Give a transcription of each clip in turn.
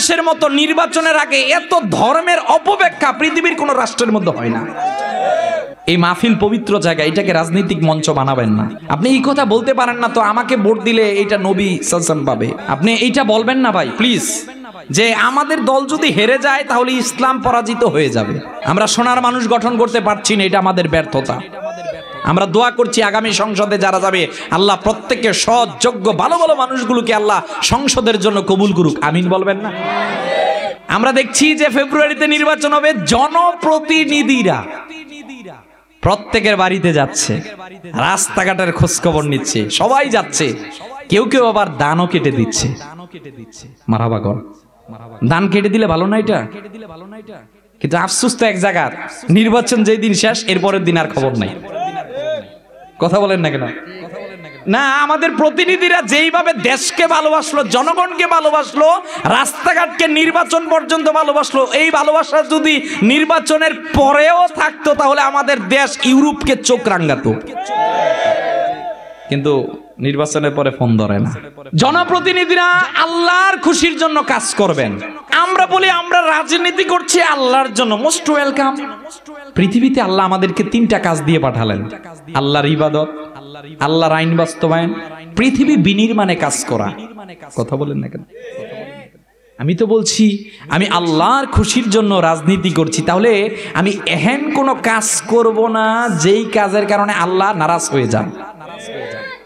বাংলাদেশের মতো নির্বাচনের আগে এত ধর্মের অপব্যাখ্যা পৃথিবীর কোন রাষ্ট্রের মধ্যে হয় না। এই মাহফিল পবিত্র জায়গা, এটাকে রাজনৈতিক মঞ্চ বানাবেন না। আপনি এই কথা বলতে পারেন না তো আমাকে ভোট দিলে এটা নবী সাল্লাল্লাহু পাবে, আপনি এইটা বলবেন না ভাই প্লিজ, যে আমাদের দল যদি হেরে যায় তাহলে ইসলাম পরাজিত হয়ে যাবে। আমরা সোনার মানুষ গঠন করতে পারছি না, এটা আমাদের ব্যর্থতা। আমরা দোয়া করছি আগামী সংসদে যারা যাবে আল্লাহ প্রত্যেককে সৎ যোগ্য ভালো ভালো মানুষগুলোকে আল্লাহ সংসদের জন্য কবুল করুক, আমিন বলবেন না? আমরা দেখছি যে ফেব্রুয়ারিতে নির্বাচন হবে, জনপ্রতিনিধিরা প্রত্যেকের বাড়িতে যাচ্ছে, রাস্তাঘাটের খোঁজ খবর নিচ্ছে, সবাই যাচ্ছে, কেউ কেউ আবার দানও কেটে দিচ্ছে। মারহাবা কর, দান কেটে দিলে ভালো না এটা? কিন্তু আফসোস তো এক জায়গার, নির্বাচন যেই দিন শেষ এরপরের দিন আর খবর নাই। কথা বলেন না কেন? না, আমাদের প্রতিনিধিরা যেইভাবে দেশকে ভালোবাসলো, জনগণকে ভালোবাসলো, রাস্তাঘাটকে নির্বাচন পর্যন্ত ভালোবাসলো, এই ভালোবাসা যদি নির্বাচনের পরেও থাকতো তাহলে আমাদের দেশ ইউরোপকে চোখ রাঙাতো। কিন্তু নির্বাচনের পরে ফোন ধরে না। জনপ্রতিনিধিরা আল্লাহর খুশির জন্য কাজ করবেন। আমরা বলি আমরা রাজনীতি করছি আল্লাহর জন্য, মোস্ট ওয়েলকাম। পৃথিবীতে আল্লাহ আমাদেরকে তিনটা কাজ দিয়ে পাঠালেন: আল্লাহর ইবাদত, আল্লাহর আইন বাস্তবায়ন, পৃথিবী বিনির্মাণে কাজ করা। কথা বলেন না কেন? আমি তো বলছি আমি আল্লাহর খুশির জন্য রাজনীতি করছি, তাহলে আমি এহেন কোনো কাজ করব না যেই কাজের কারণে আল্লাহ নারাজ হয়ে যান।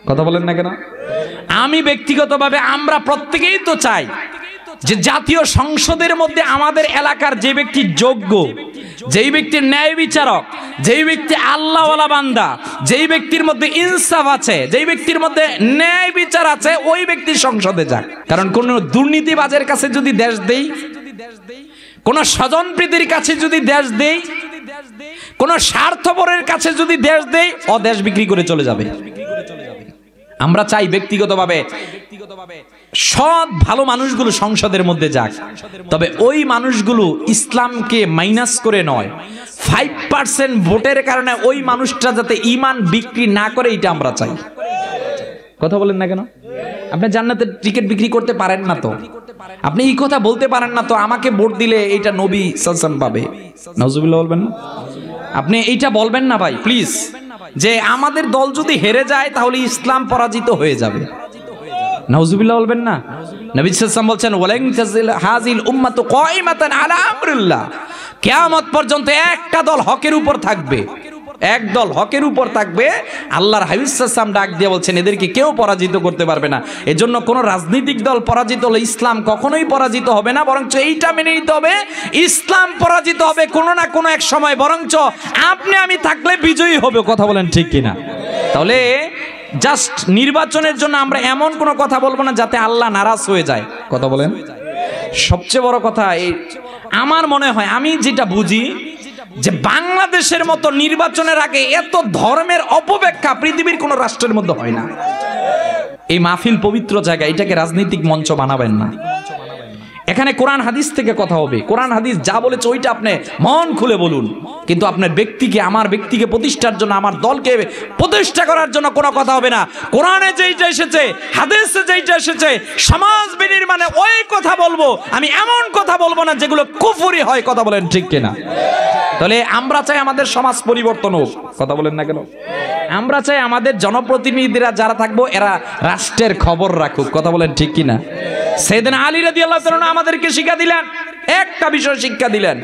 কথা বলেন না কেন? আমি ব্যক্তিগতভাবে, আমরা প্রত্যেকেই তো চাই যে জাতীয় সংসদের মধ্যে আমাদের এলাকার যে ব্যক্তি যোগ্য, যেই ব্যক্তির ন্যায় বিচারক, যেই ব্যক্তি আল্লাহওয়ালা বান্দা, যেই ব্যক্তির মধ্যে ইনসাফ আছে, যেই ব্যক্তির মধ্যে ন্যায় বিচার আছে, ওই ব্যক্তি সংসদে যাক। কারণ কোন দুর্নীতিবাজের কাছে যদি দেশ দেই, কোন স্বজনপ্রীতির কাছে যদি দেশ দেই, কোন স্বার্থপরের কাছে যদি দেশ দেই, ও দেশ বিক্রি করে চলে যাবে। আমরা চাই ব্যক্তিগতভাবে সৎ ভালো মানুষগুলো সংসদের মধ্যে যাক, তবে ওই মানুষগুলো ইসলামকে মাইনাস করে নয়, 5% ভোটের কারণে ওই মানুষটা যাতে ঈমান বিক্রি না করে, এটা আমরা চাই। কথা বলেন না কেন? আপনি জান্নাতের টিকিট বিক্রি করতে পারেন না তো, আপনি এই কথা বলতে পারেন না তো আমাকে ভোট দিলে এটা নবী সাল্লাল্লাহু পাবে, নাউজুবিল্লাহ বলবেন না? আপনি এইটা বলবেন না ভাই প্লিজ, যে আমাদের দল যদি হেরে যায় তাহলে ইসলাম পরাজিত হয়ে যাবে, নাউজুবিল্লাহ বলবেন না? নবী সাল্লাল্লাহু আলাইহি ওয়াসাল্লাম বলছেন ওয়ালান তাজিল হাযিল উম্মাতু কায়মাতান আলা আমরিল্লাহ, কিয়ামত পর্যন্ত একটা দল হকের উপর থাকবে, এক দল হকের উপর থাকবে। আল্লাহর হাবিব সাল্লাল্লাহু আলাইহি ওয়াসাল্লাম ডাক দিয়ে বলছেন এদেরকে কেউ পরাজিত করতে পারবে না। এজন্য কোন রাজনৈতিক দল পরাজিত হলে ইসলাম কখনোই পরাজিত হবে না, বরঞ্চ এইটা মেনে নিতে হবে ইসলাম পরাজিত হবে কোনো না কোনো এক সময়, বরঞ্চ আপনি আমি থাকলে বিজয়ী হবে। কথা বলেন ঠিক কিনা? তাহলে জাস্ট নির্বাচনের জন্য আমরা এমন কোনো কথা বলবো না যাতে আল্লাহ নারাজ হয়ে যায়। কথা বলেন। সবচেয়ে বড় কথা এই, আমার মনে হয়, আমি যেটা বুঝি, যে বাংলাদেশের মতো নির্বাচনের আগে এত ধর্মের অপব্যাখ্যা পৃথিবীর কোন রাষ্ট্রের মধ্যে হয় না। এই মাহফিল পবিত্র জায়গা, এটাকে রাজনৈতিক মঞ্চ বানাবেন না। এখানে কোরআন হাদিস থেকে কথা হবে, কোরআন হাদিস যা বলেছে ওইটা আপনি মন খুলে বলুন, কিন্তু আপনার ব্যক্তিকে, আমার ব্যক্তিকে প্রতিষ্ঠার জন্য, আমার দলকে প্রতিষ্ঠা করার জন্য কোনো কথা হবে না। কোরআনে যেইটা এসেছে, হাদিসে যেইটা এসেছে, সমাজ বিনির্মাণে ওই কথা বলবো, আমি এমন কথা বলবো না যেগুলো কুফরি হয়। কথা বলেন ঠিক কিনা? তাহলে আমরা চাই আমাদের সমাজ পরিবর্তন হোক। কথা বলেন না কেন? আমরা চাই আমাদের জনপ্রতিনিধিরা যারা থাকবো এরা রাষ্ট্রের খবর রাখুক। কথা বলেন ঠিক কিনা? সাইয়েদনা আলী রাদিয়াল্লাহু তাআলা আমাদেরকে শিক্ষা দিলেন, একটা বিষয় শিক্ষা দিলেন।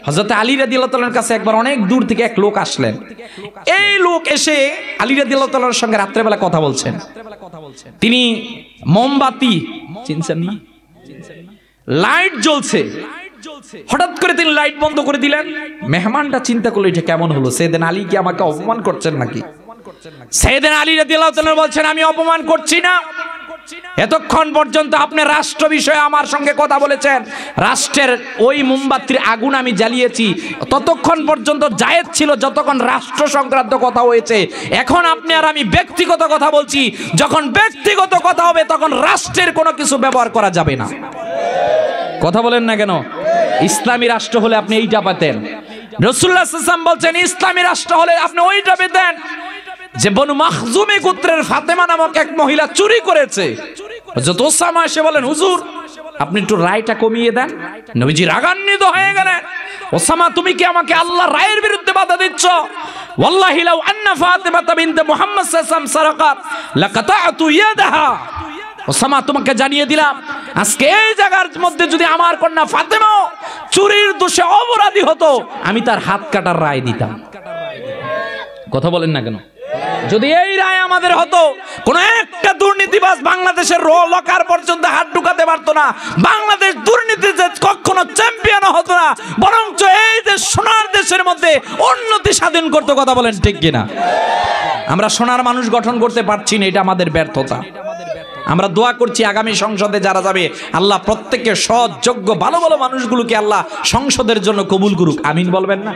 হযরত আলী রাদিয়াল্লাহু তাআলার কাছে একবার অনেক দূর থেকে এক লোক আসলেন। এই লোক এসে আলী রাদিয়াল্লাহু তাআলার সঙ্গে রাত্রেবেলা কথা বলছেন। তিনি মোমবাতি চিনছেন না, লাইট জ্বলছে, হঠাৎ করে তিনি লাইট বন্ধ করে দিলেন। মেহমানটা চিন্তা করলো এটা কেমন হলো, সাইয়েদনা আলী কি আমাকে অপমান করছেন নাকি? সাইয়েদনা আলী রাদিয়াল্লাহু তাআলা বলছেন আমি অপমান করছি না, এতক্ষণ পর্যন্ত আপনি রাষ্ট্র বিষয়ে আমার সঙ্গে কথা বলেছেন, রাষ্ট্রের ওই মোমবাতির আগুন আমি জ্বালিয়েছি, ততক্ষণ পর্যন্ত জায়েজ ছিল যতক্ষণ রাষ্ট্র সংক্রান্ত কথা হয়েছে। এখন আপনি আর আমি ব্যক্তিগত কথা বলছি, যখন ব্যক্তিগত কথা হবে তখন রাষ্ট্রের কোনো কিছু ব্যবহার করা যাবে না। কথা বলেন না কেন? ইসলামী রাষ্ট্র হলে আপনি এইটা পেতেন। রাসূলুল্লাহ সাল্লাল্লাহু আলাইহি ওয়াসাল্লাম বলছেন ইসলামী রাষ্ট্র হলে আপনি ওইটা পেতেন যে বনু মাখজুমি গোত্রের ফাতেমা নামক এক মহিলা চুরি করেছে। হযরত ওসামা এসে বলেন হুজুর আপনি একটু রায়টা কমিয়ে দেন। নবীজি রাগান্বিত হয়ে গেলেন, ওসামা তুমি কি আমাকে আল্লাহর রায়ের বিরুদ্ধে বাধা দিচ্ছ? ওয়াল্লাহি লাউ আন্না ফাতিমা বিনতে মুহাম্মদ সাল্লাল্লাহু আলাইহি ওয়াসাল্লাম সারাকাত লাকাতাতু ইয়াদাহা। ওসামা তোমাকে জানিয়ে দিলাম, আজকে এই জায়গার মধ্যে যদি আমার কন্যা ফাতেমা চুরির দোষে অপরাধী হতো, আমি তার হাত কাটার রায় দিতাম। কথা বলেন না কেন? যদি এই রায় আমাদের হতো, কোন একটা দুর্নীতিবাজ বাংলাদেশের লকার পর্যন্ত হাত ঢুকাতে পারতো না, বাংলাদেশ দুর্নীতিতে কখনো চ্যাম্পিয়ন হতো না, বরঞ্চ এই যে সোনার দেশের মধ্যে উন্নতি সাধন করতে। কথা বলেন ঠিক কিনা? আমরা সোনার মানুষ গঠন করতে পারছি না, এটা আমাদের ব্যর্থতা। আমরা দোয়া করছি আগামী সংসদে যারা যাবে, আল্লাহ প্রত্যেককে সৎ যোগ্য ভালো ভালো মানুষগুলোকে আল্লাহ সংসদের জন্য কবুল করুক। আমিন বলবেন না?